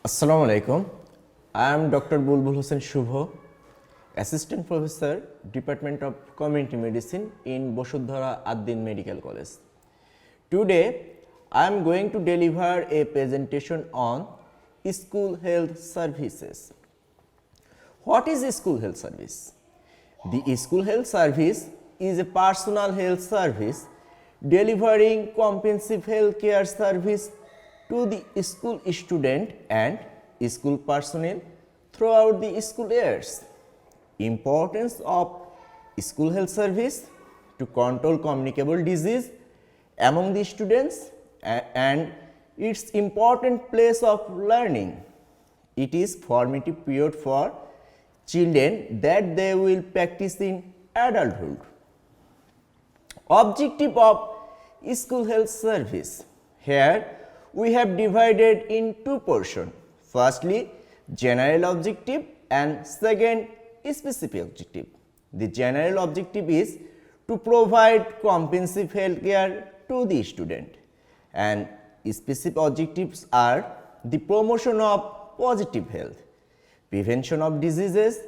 Assalamu alaikum. I am Dr. Bulbul Hossain Shuvo, Assistant Professor, Department of Community Medicine in Bashundhara Ad-din Medical College. Today, I am going to deliver a presentation on school health services. What is a school health service? The school health service is a personal health service delivering comprehensive health care service to the school student and school personnel throughout the school years. Importance of school health service to control communicable disease among the students and its important place of learning. It is formative period for children that they will practice in adulthood. Objective of school health service. Here we have divided in two portions. Firstly, general objective and second, specific objective. The general objective is to provide comprehensive health care to the student, and specific objectives are the promotion of positive health, prevention of diseases,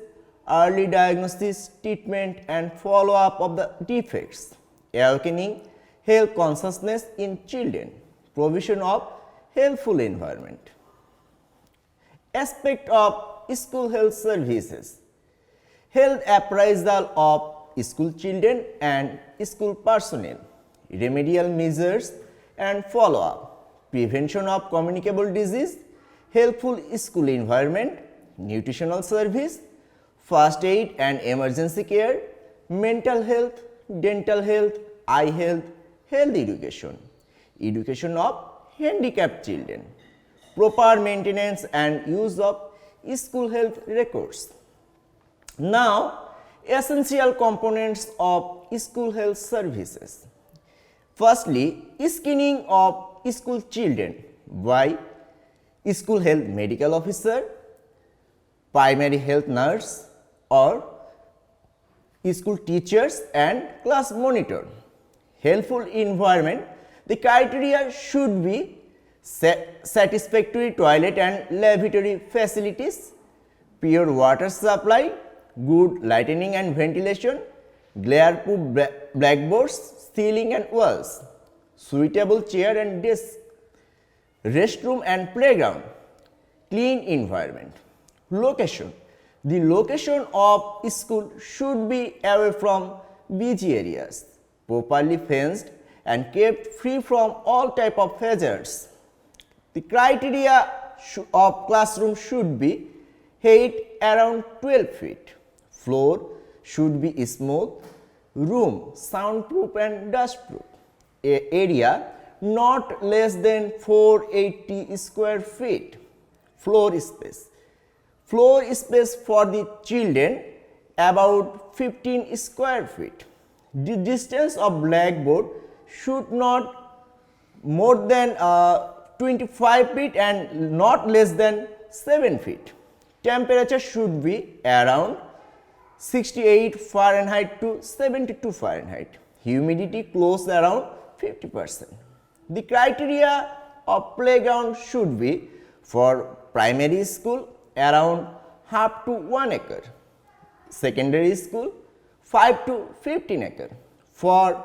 early diagnosis, treatment and follow-up of the defects, awakening health consciousness in children, provision of healthful environment. Aspect of school health services. Health appraisal of school children and school personnel, remedial measures and follow-up, prevention of communicable disease, healthful school environment, nutritional service, first aid and emergency care, mental health, dental health, eye health, health education, education of handicapped children, proper maintenance and use of school health records. Now, essential components of school health services. Firstly, screening of school children by school health medical officer, primary health nurse or school teachers and class monitor. Healthful environment. The criteria should be satisfactory toilet and lavatory facilities, pure water supply, good lighting and ventilation, glare-proof blackboards, ceiling and walls, suitable chair and desk, restroom and playground, clean environment. Location. The location of school should be away from busy areas, properly fenced and kept free from all type of hazards. The criteria of classroom should be height around 12 feet, floor should be smooth, room soundproof and dustproof, area not less than 480 square feet, floor space for the children about 15 square feet. The distance of blackboard should not more than 25 feet and not less than 7 feet. Temperature should be around 68 Fahrenheit to 72 Fahrenheit. Humidity close around 50%. The criteria of playground should be for primary school around half to 1 acre, secondary school 5 to 15 acre, for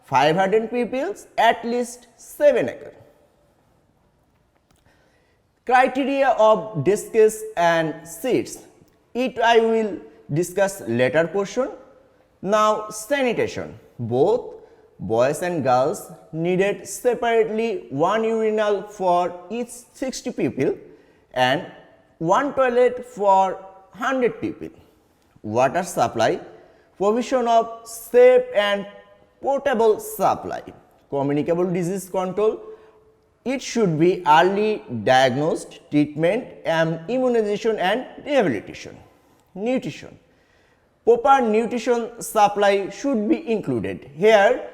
500 pupils at least 7 acre. Criteria of desks and seats, it I will discuss later portion. Now, sanitation. Both boys and girls needed separately one urinal for each 60 people and one toilet for 100 people. Water supply, provision of safe and portable supply, communicable disease control. It should be early diagnosed, treatment and immunization and rehabilitation. Nutrition. Proper nutrition supply should be included. Here,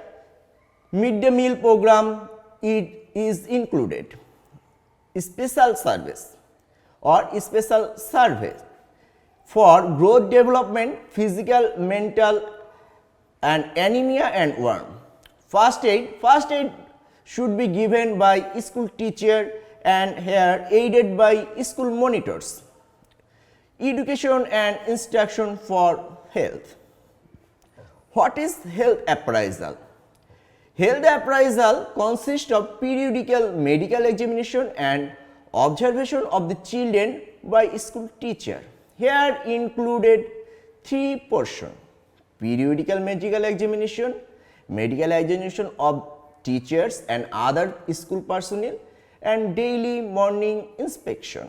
midday meal program is included. Special service or special survey for growth development, physical, mental and anemia and worm. First aid should be given by school teacher and here aided by school monitors. Education and instruction for health. What is health appraisal? Health appraisal consists of periodical medical examination and observation of the children by school teacher. Here included three portions: periodical medical examination of teachers and other school personnel, and daily morning inspection.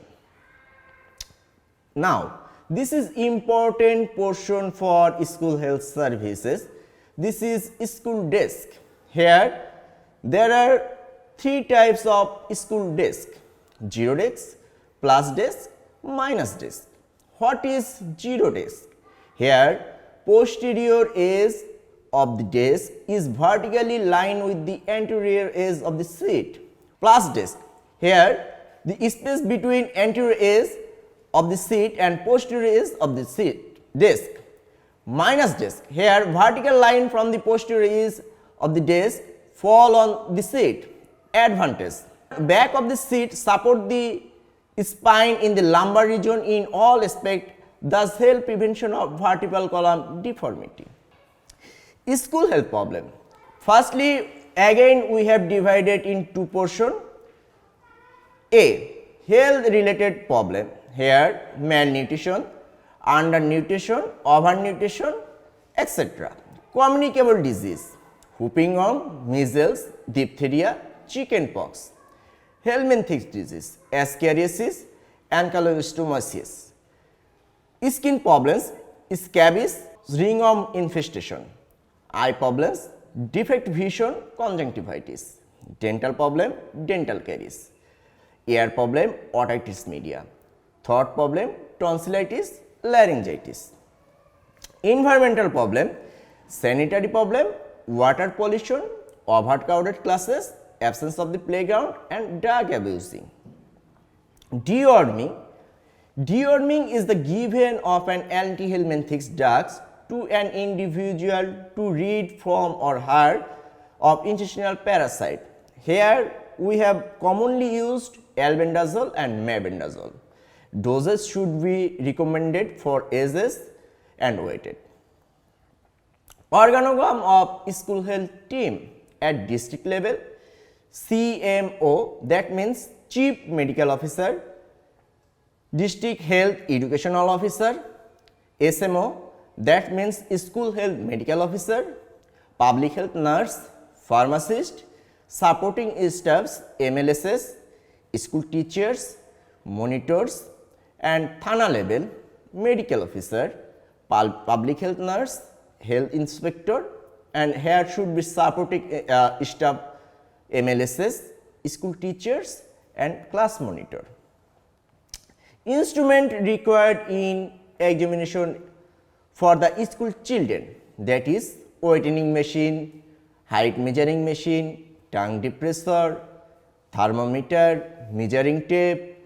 Now, this is important portion for school health services. This is school desk. Here there are three types of school desk: zero desk, plus desk, minus desk. What is zero desk? Here posterior edge of the desk is vertically lined with the anterior edge of the seat. Plus desk. Here the space between anterior edge of the seat and posterior edge of the seat desk. Minus desk. Here vertical line from the posterior edge of the desk fall on the seat. Advantage: back of the seat support the spine in the lumbar region in all aspects, thus help prevention of vertebral column deformity. School health problem. Firstly, again we have divided in two portions. A. Health related problem. Here malnutrition, undernutrition, overnutrition, etc. Communicable disease: whooping cough, measles, diphtheria, chickenpox. Helminthic disease: ascariasis, ankylostomaceous. Skin problems: scabies, ringworm infestation. Eye problems: defect vision, conjunctivitis. Dental problem: dental caries. Ear problem: otitis media. Throat problem: tonsillitis, laryngitis. Environmental problem: sanitary problem, water pollution, overcrowded classes, absence of the playground, and drug abusing. Deworming. Deworming is the giving of an anti-helminthic drug to an individual to rid from or hurt of intestinal parasite. Here we have commonly used albendazole and mebendazole. Doses should be recommended for ages and weighted. Organogram of school health team at district level: CMO, that means Chief Medical Officer, District Health Educational Officer; SMO, that means School Health Medical Officer, Public Health Nurse, Pharmacist, supporting staffs, MLSs, school teachers, monitors, and Thana level Medical Officer, Public Health Nurse, Health Inspector, and here should be supporting staff, MLSs, school teachers, and class monitor. Instrument required in examination for the school children, that is weighting machine, height measuring machine, tongue depressor, thermometer, measuring tape,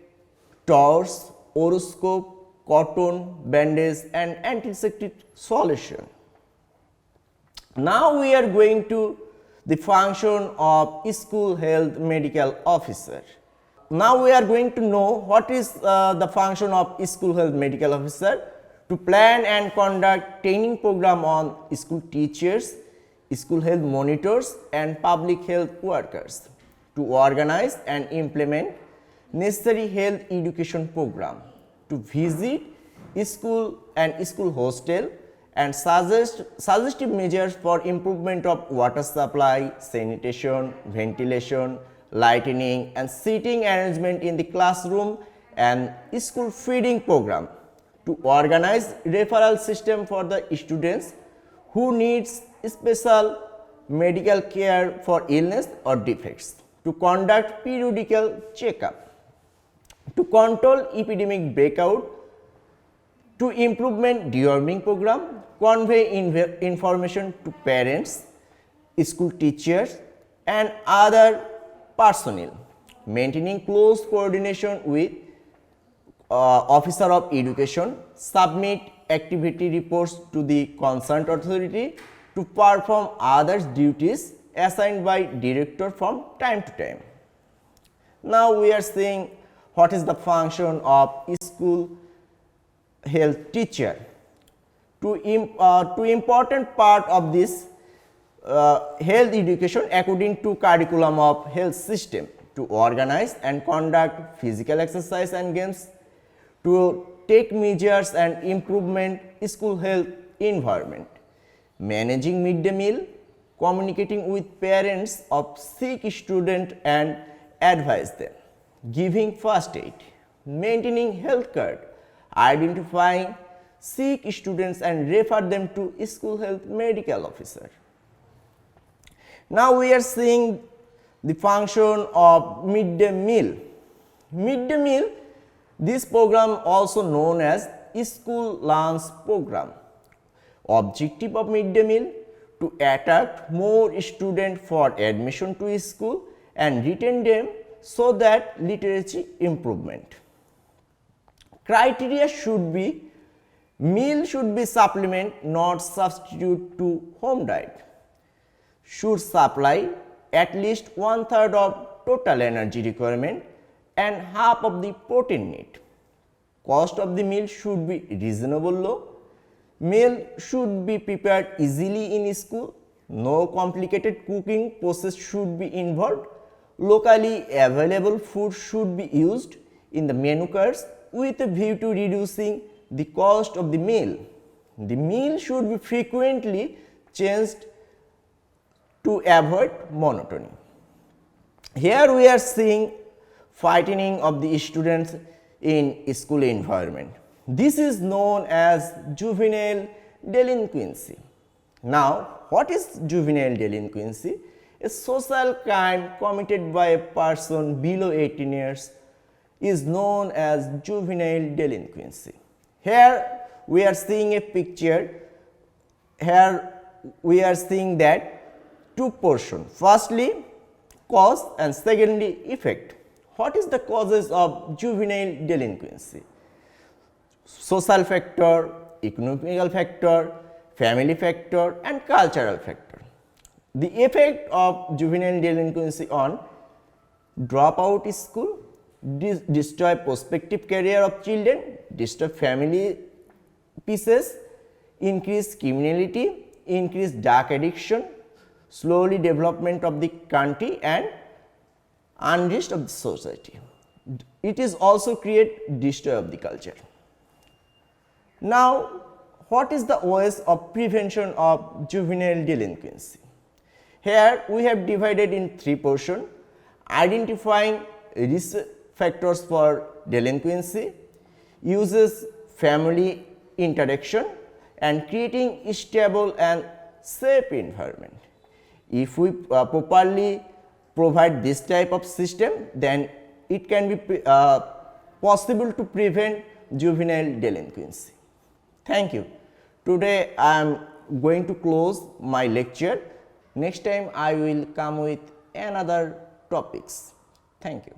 torch, otoscope, cotton, bandage, and antiseptic solution. Now we are going to the function of school health medical officer. Now we are going to know what is the function of school health medical officer: to plan and conduct training program on school teachers, school health monitors, and public health workers; to organize and implement necessary health education program; to visit school and school hostel and suggest suggestive measures for improvement of water supply, sanitation, ventilation, lighting, and seating arrangement in the classroom and school feeding program; to organize referral system for the students who needs special medical care for illness or defects; to conduct periodical checkup; to control epidemic breakout; to implement deworming program; convey information to parents, school teachers, and other personnel; maintaining close coordination with officer of education; submit activity reports to the concerned authority; to perform other duties assigned by director from time to time. Now we are seeing what is the function of school health teacher. Two important part of this health education according to curriculum of health system: to organize and conduct physical exercise and games, to take measures and improvement school health environment, managing midday meal, communicating with parents of sick student and advise them, giving first aid, maintaining health card, identifying sick students and refer them to school health medical officer. Now we are seeing the function of midday meal. Midday meal, this program also known as school lunch program. Objective of midday meal: to attract more students for admission to school and retain them so that literacy improvement. Criteria should be: meal should be supplement, not substitute to home diet. Should supply at least 1/3 of total energy requirement and half of the protein need. Cost of the meal should be reasonable low. Meal should be prepared easily in school. No complicated cooking process should be involved. Locally available food should be used in the menu cards with a view to reducing the cost of the meal. The meal should be frequently changed to avoid monotony. Here we are seeing frightening of the students in school environment. This is known as juvenile delinquency. Now, what is juvenile delinquency? A social crime committed by a person below 18 years is known as juvenile delinquency. Here we are seeing a picture. Here we are seeing that two portions. Firstly, cause and secondly, effect. What is the causes of juvenile delinquency? Social factor, economical factor, family factor and cultural factor. The effect of juvenile delinquency on: dropout school, destroy prospective career of children, disturb family pieces, increase criminality, increase drug addiction, slowly development of the country and unrest of the society. It is also create destroy of the culture. Now, what is the ways of prevention of juvenile delinquency? Here we have divided in three portions: identifying risk factors for delinquency, uses family interaction and creating a stable and safe environment. If we properly provide this type of system, then it can be possible to prevent juvenile delinquency. Thank you. Today I am going to close my lecture. Next time I will come with another topics. Thank you.